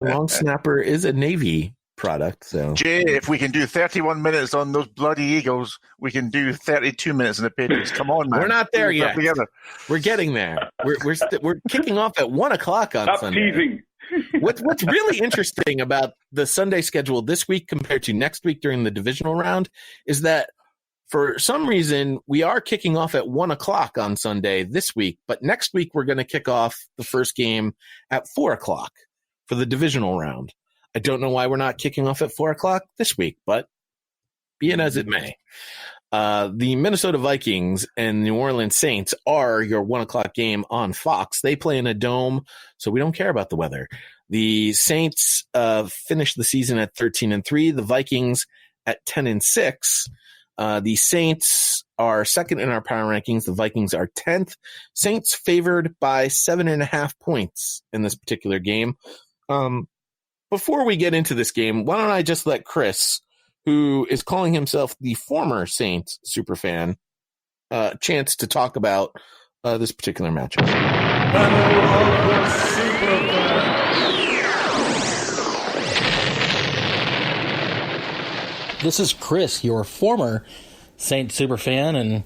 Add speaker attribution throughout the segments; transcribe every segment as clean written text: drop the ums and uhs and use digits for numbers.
Speaker 1: long snapper is a Navy product. So,
Speaker 2: Jay, if we can do 31 minutes on those bloody Eagles, we can do 32 minutes on the Patriots. Come on, man.
Speaker 1: We're not there yet. We're getting there. We're kicking off at 1:00 on
Speaker 3: Stop
Speaker 1: Sunday.
Speaker 3: teasing.
Speaker 1: What's really interesting about the Sunday schedule this week compared to next week during the divisional round is that for some reason we are kicking off at 1:00 on Sunday this week, but next week we're going to kick off the first game at 4:00 for the divisional round. I don't know why we're not kicking off at 4:00 this week, but be it as it may. The Minnesota Vikings and New Orleans Saints are your 1:00 game on Fox. They play in a dome, so we don't care about the weather. The Saints finished the season at 13-3. The Vikings at 10-6. The Saints are second in our power rankings. The Vikings are 10th. Saints favored by 7.5 points in this particular game. Before we get into this game, why don't I just let Chris, who is calling himself the former Saints superfan, chance to talk about this particular matchup.
Speaker 4: This is Chris, your former Saints superfan and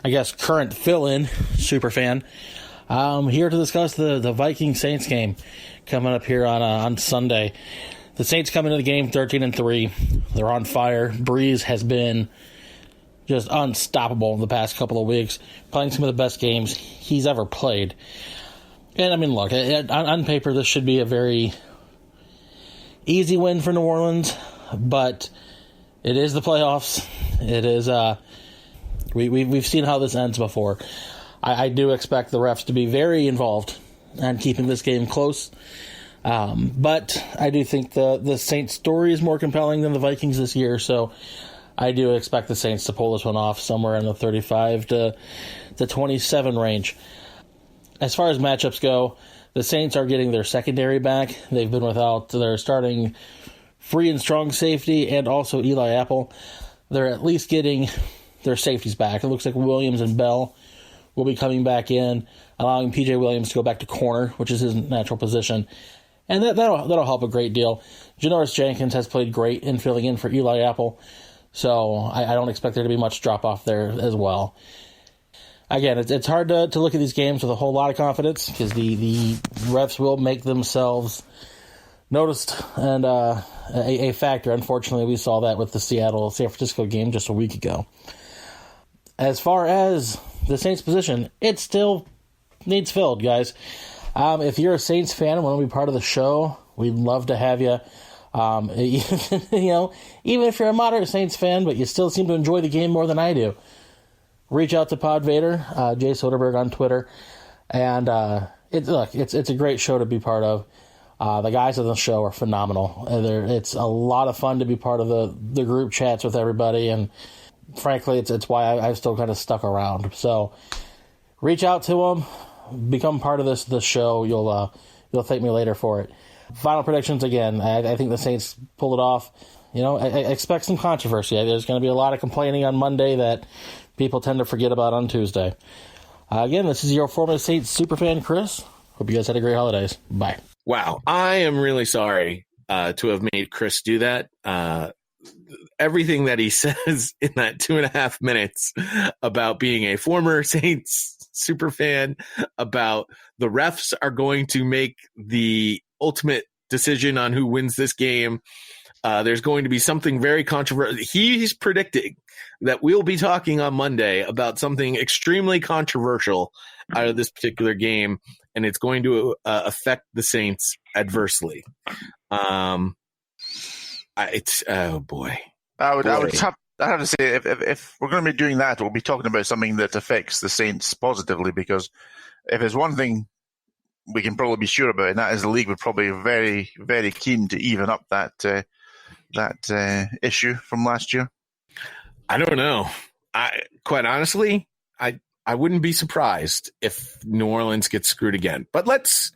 Speaker 4: I guess current fill-in superfan. Here to discuss the Viking-Saints game coming up here on Sunday. The Saints come into the game 13-3. They're on fire. Breeze has been just unstoppable in the past couple of weeks, playing some of the best games he's ever played. And, I mean, look, on paper, this should be a very easy win for New Orleans, but it is the playoffs. It is, we've seen how this ends before. I do expect the refs to be very involved in keeping this game close. But I do think the Saints story is more compelling than the Vikings this year, so I do expect the Saints to pull this one off somewhere in the 35 to 27 range. As far as matchups go, the Saints are getting their secondary back. They've been without their starting free and strong safety and also Eli Apple. They're at least getting their safeties back. It looks like Williams and Bell will be coming back in, allowing P.J. Williams to go back to corner, which is his natural position. And that'll help a great deal. Janoris Jenkins has played great in filling in for Eli Apple, so I don't expect there to be much drop-off there as well. Again, it's hard to look at these games with a whole lot of confidence because the refs will make themselves noticed and a factor. Unfortunately, we saw that with the Seattle-San Francisco game just a week ago. As far as the Saints position, it still needs filled, guys. If you're a Saints fan and want to be part of the show, we'd love to have you. Even if you're a moderate Saints fan, but you still seem to enjoy the game more than I do, reach out to PodVader, Jay Soderberg on Twitter, and it's a great show to be part of. The guys on the show are phenomenal. It's a lot of fun to be part of the group chats with everybody, and frankly, it's why I've still kind of stuck around. So reach out to them. Become part of this show. You'll thank me later for it. Final predictions again. I think the Saints pull it off. I expect some controversy. There's going to be a lot of complaining on Monday that people tend to forget about on Tuesday. Again, this is your former Saints superfan, Chris. Hope you guys had a great holidays. Bye.
Speaker 1: Wow, I am really sorry to have made Chris do that. Everything that he says in that 2.5 minutes about being a former Saints superfan, about the refs are going to make the ultimate decision on who wins this game. There's going to be something very controversial. He's predicting that we'll be talking on Monday about something extremely controversial out of this particular game, and it's going to affect the Saints adversely. Oh boy.
Speaker 2: I would have to say if we're going to be doing that, we'll be talking about something that affects the Saints positively, because if there's one thing we can probably be sure about, and that is the league would probably be very, very keen to even up that issue from last year.
Speaker 1: I don't know. Quite honestly, I wouldn't be surprised if New Orleans gets screwed again. But let's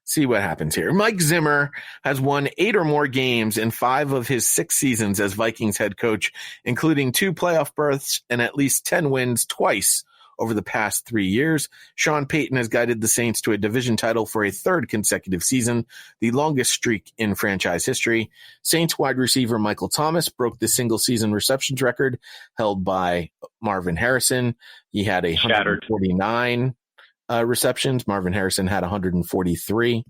Speaker 1: see what happens here. Mike Zimmer has won 8 or more games in 5 of his 6 seasons as Vikings head coach, including 2 playoff berths and at least 10 wins twice over the past 3 years. Sean Payton has guided the Saints to a division title for a third consecutive season, the longest streak in franchise history. Saints wide receiver Michael Thomas broke the single-season receptions record held by Marvin Harrison. He had 149 receptions. Marvin Harrison had 143.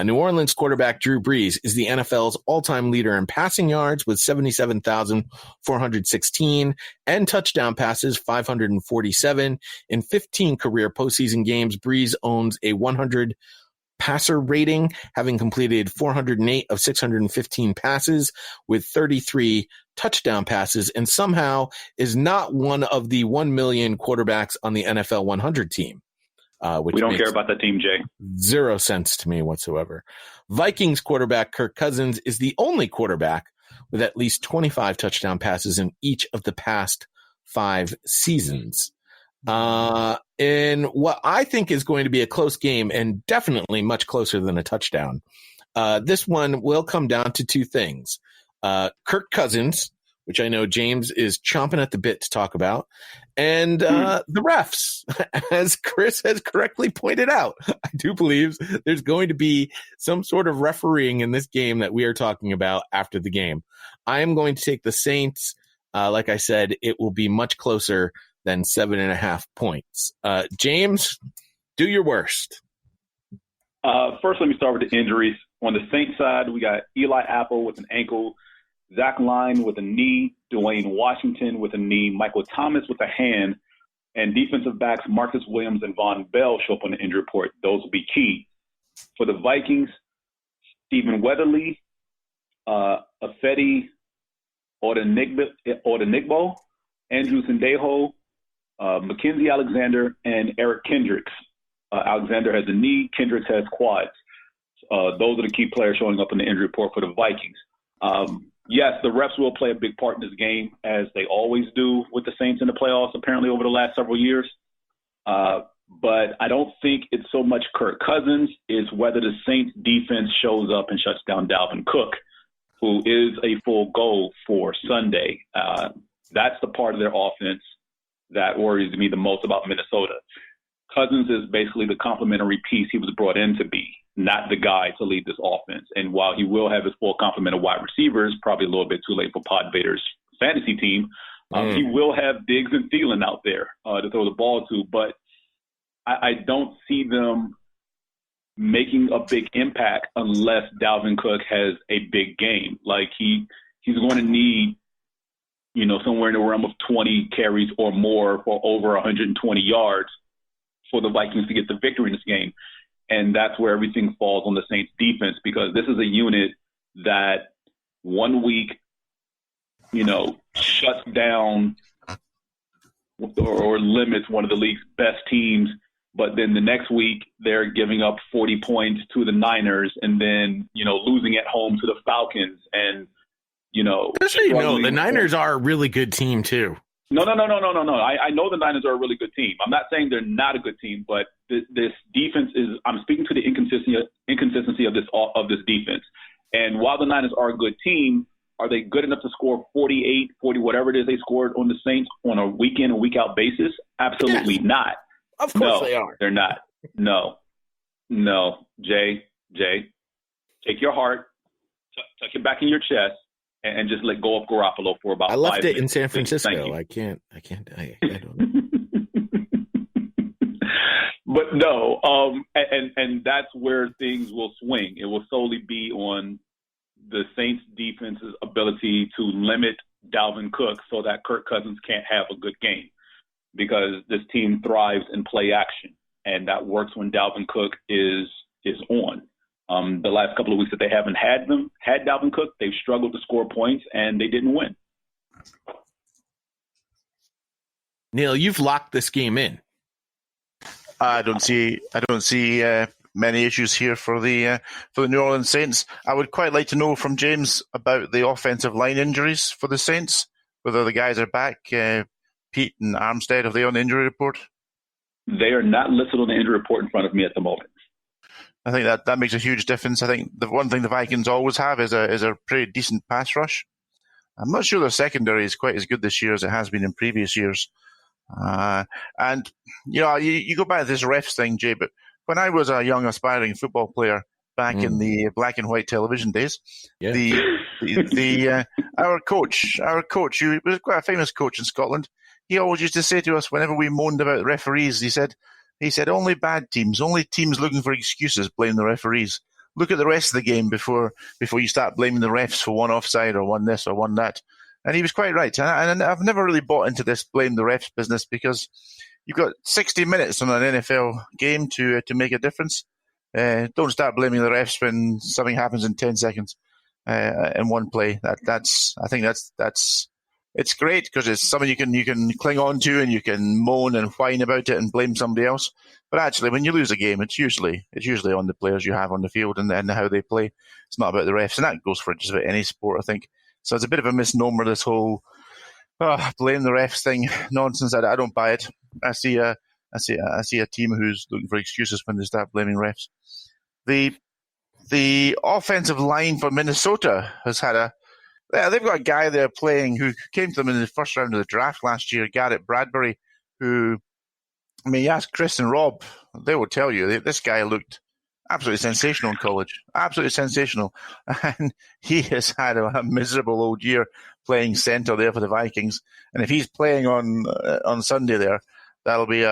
Speaker 1: New Orleans quarterback Drew Brees is the NFL's all-time leader in passing yards with 77,416 and touchdown passes, 547. In 15 career postseason games, Brees owns a 100 passer rating, having completed 408 of 615 passes with 33 touchdown passes, and somehow is not one of the 1 million quarterbacks on the NFL 100 team. Which
Speaker 3: we don't care about that team, Jay.
Speaker 1: 0 sense to me whatsoever. Vikings quarterback Kirk Cousins is the only quarterback with at least 25 touchdown passes in each of the past 5 seasons. In what I think is going to be a close game and definitely much closer than a touchdown, this one will come down to 2 things. Kirk Cousins, which I know James is chomping at the bit to talk about, and the refs, as Chris has correctly pointed out. I do believe there's going to be some sort of refereeing in this game that we are talking about after the game. I am going to take the Saints. Like I said, it will be much closer than 7.5 points. James, do your worst.
Speaker 3: First, let me start with the injuries. On the Saints side, we got Eli Apple with an ankle, Zach Line with a knee, Dwayne Washington with a knee, Michael Thomas with a hand, and defensive backs Marcus Williams and Von Bell show up on the injury report. Those will be key. For the Vikings, Stephen Weatherly, Afedi Odenigbo, Andrew Sendejo, Mackenzie Alexander, and Eric Kendricks. Alexander has a knee, Kendricks has quads. Those are the key players showing up in the injury report for the Vikings. Yes, the refs will play a big part in this game, as they always do with the Saints in the playoffs, apparently over the last several years. But I don't think it's so much Kirk Cousins, it's whether the Saints defense shows up and shuts down Dalvin Cook, who is a full goal for Sunday. That's the part of their offense that worries me the most about Minnesota. Cousins is basically the complementary piece he was brought in to be, not the guy to lead this offense. And while he will have his full complement of wide receivers, probably a little bit too late for PodVader's fantasy team, he will have Diggs and Thielen out there to throw the ball to. But I don't see them making a big impact unless Dalvin Cook has a big game. Like he's going to need, somewhere in the realm of 20 carries or more for over 120 yards for the Vikings to get the victory in this game. And that's where everything falls on the Saints defense, because this is a unit that 1 week, shuts down or limits one of the league's best teams. But then the next week they're giving up 40 points to the Niners and then, losing at home to the Falcons and,
Speaker 1: Just so you know, the Niners are a really good team too.
Speaker 3: No. I know the Niners are a really good team. I'm not saying they're not a good team, but this defense is – I'm speaking to the inconsistency of this defense. And while the Niners are a good team, are they good enough to score 48, 40, whatever it is they scored on the Saints on a week-in and week-out basis? Absolutely not.
Speaker 1: Of course they are.
Speaker 3: They're not. No. Jay, take your heart, tuck it back in your chest, and just let go of Garoppolo for about 5 minutes.
Speaker 1: I left it in San Francisco. I can't. I don't know.
Speaker 3: But no, and that's where things will swing. It will solely be on the Saints defense's ability to limit Dalvin Cook so that Kirk Cousins can't have a good game, because this team thrives in play action, and that works when Dalvin Cook is on. The last couple of weeks that they haven't had Dalvin Cook, they've struggled to score points, and they didn't win.
Speaker 1: Neil, you've locked this game in.
Speaker 2: I don't see many issues here for the New Orleans Saints. I would quite like to know from James about the offensive line injuries for the Saints, whether the guys are back. Pete and Armstead, are they on the injury report?
Speaker 3: They are not listed on the injury report in front of me at the moment.
Speaker 2: I think that makes a huge difference. I think the one thing the Vikings always have is a pretty decent pass rush. I'm not sure their secondary is quite as good this year as it has been in previous years. And you go back to this refs thing, Jay. But when I was a young aspiring football player back in the black and white television days, our coach, who was quite a famous coach in Scotland, he always used to say to us whenever we moaned about referees, he said, only bad teams, only teams looking for excuses blame the referees. Look at the rest of the game before you start blaming the refs for one offside or one this or one that. And he was quite right. And I've never really bought into this blame the refs business, because you've got 60 minutes on an NFL game to make a difference. Don't start blaming the refs when something happens in 10 seconds in one play. I think that's it's great because it's something you can cling on to, and you can moan and whine about it and blame somebody else. But actually, when you lose a game, it's usually on the players you have on the field and how they play. It's not about the refs, and that goes for just about any sport, I think. So it's a bit of a misnomer, this whole blame the refs thing nonsense. I don't buy it. I see a team who's looking for excuses when they start blaming refs. The offensive line for Minnesota has had they've got a guy there playing who came to them in the first round of the draft last year, Garrett Bradbury, who, I mean, you ask Chris and Rob, they will tell you this guy looked absolutely sensational in college. Absolutely sensational. And he has had a miserable old year playing center there for the Vikings. And if he's playing on Sunday there, that'll be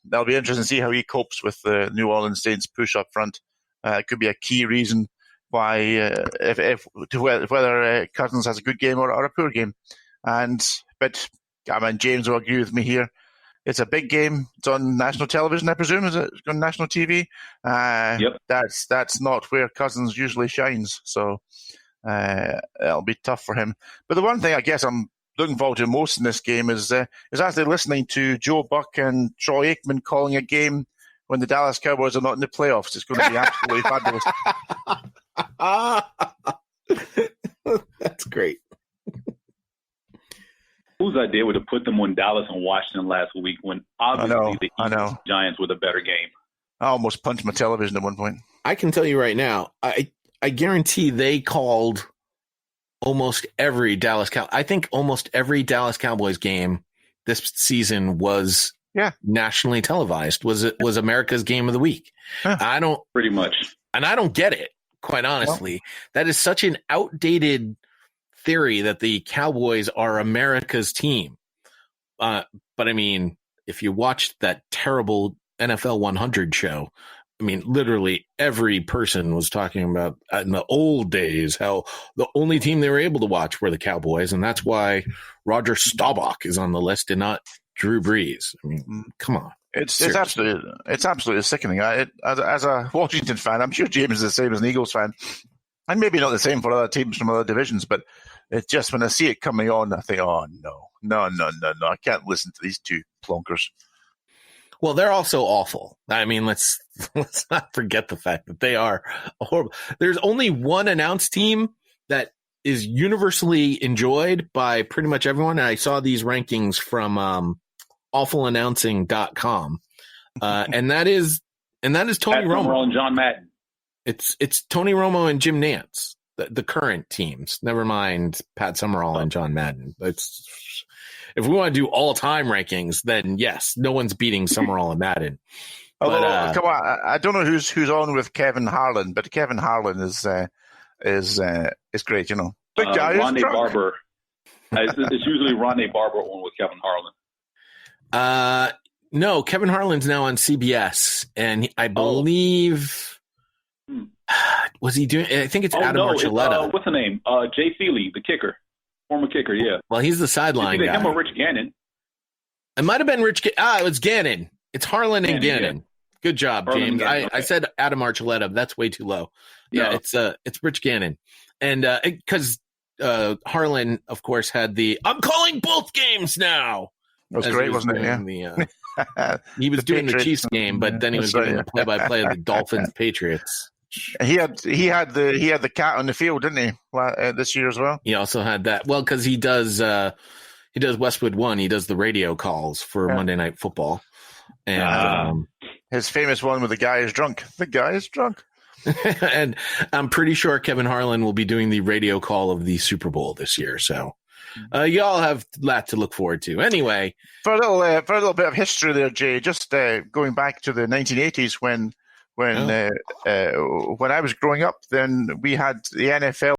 Speaker 2: interesting to see how he copes with the New Orleans Saints push up front. It could be a key reason why whether Cousins has a good game or a poor game. But I mean, James will agree with me here. It's a big game. It's on national television, I presume. Is it on national TV?
Speaker 3: Yep.
Speaker 2: That's not where Cousins usually shines. So it'll be tough for him. But the one thing I guess I'm looking forward to most in this game is actually listening to Joe Buck and Troy Aikman calling a game when the Dallas Cowboys are not in the playoffs. It's going to be absolutely fabulous.
Speaker 1: That's great.
Speaker 3: Whose idea would have put them on Dallas and Washington last week when obviously the Eagles Giants were the better game?
Speaker 2: I almost punched my television at one point.
Speaker 1: I can tell you right now, I guarantee they called almost every I think almost every Dallas Cowboys game this season was nationally televised. Was America's game of the week.
Speaker 2: Yeah.
Speaker 3: Pretty much.
Speaker 1: And I don't get it, quite honestly. Well, that is such an outdated theory that the Cowboys are America's team. But I mean, if you watched that terrible NFL 100 show, I mean, literally every person was talking about in the old days how the only team they were able to watch were the Cowboys, and that's why Roger Staubach is on the list and not Drew Brees. I mean, come on.
Speaker 2: It's absolutely sickening. As a Washington fan, I'm sure James is the same as an Eagles fan, and maybe not the same for other teams from other divisions, but it's just when I see it coming on, I think, oh, no, I can't listen to these two plonkers.
Speaker 1: Well, they're also awful. I mean, let's not forget the fact that they are horrible. There's only one announced team that is universally enjoyed by pretty much everyone. And I saw these rankings from awfulannouncing.com. And that is Tony Romo
Speaker 3: and John Madden.
Speaker 1: It's Tony Romo and Jim Nantz, the current teams. Never mind Pat Summerall and John Madden. If we want to do all-time rankings, then yes, no one's beating Summerall and Madden.
Speaker 2: Although, come on, I don't know who's on with Kevin Harlan, but Kevin Harlan is great, you know. Big guy,
Speaker 3: Ronnie Barber. It's usually Ronnie Barber on with Kevin Harlan.
Speaker 1: No, Kevin Harlan's now on CBS, and I believe was he doing? I think it's Adam Archuleta.
Speaker 3: What's the name? Jay Feely, the kicker. Former kicker, yeah.
Speaker 1: Well, he's the sideline guy.
Speaker 3: Him or Rich Gannon.
Speaker 1: It might have been Rich. It was Gannon. It's Harlan and Gannon. Yeah. Good job, James. I said Adam Archuleta. That's way too low. Yeah, no. It's Rich Gannon, and because Harlan, of course, had the "I'm calling both games now."
Speaker 2: That was great, wasn't it? Yeah.
Speaker 1: He was doing the Chiefs game, but then he was doing the play-by-play of the Dolphins Patriots.
Speaker 2: He had the cat on the field, didn't he? This year as well.
Speaker 1: He also had that. Well, because he does Westwood One. He does the radio calls for Monday Night Football, and
Speaker 2: his famous one with the guy is drunk. The guy is drunk.
Speaker 1: And I'm pretty sure Kevin Harlan will be doing the radio call of the Super Bowl this year. So You all have a lot to look forward to. Anyway,
Speaker 2: for a little bit of history there, Jay. Just going back to the 1980s when I was growing up, then we had the NFL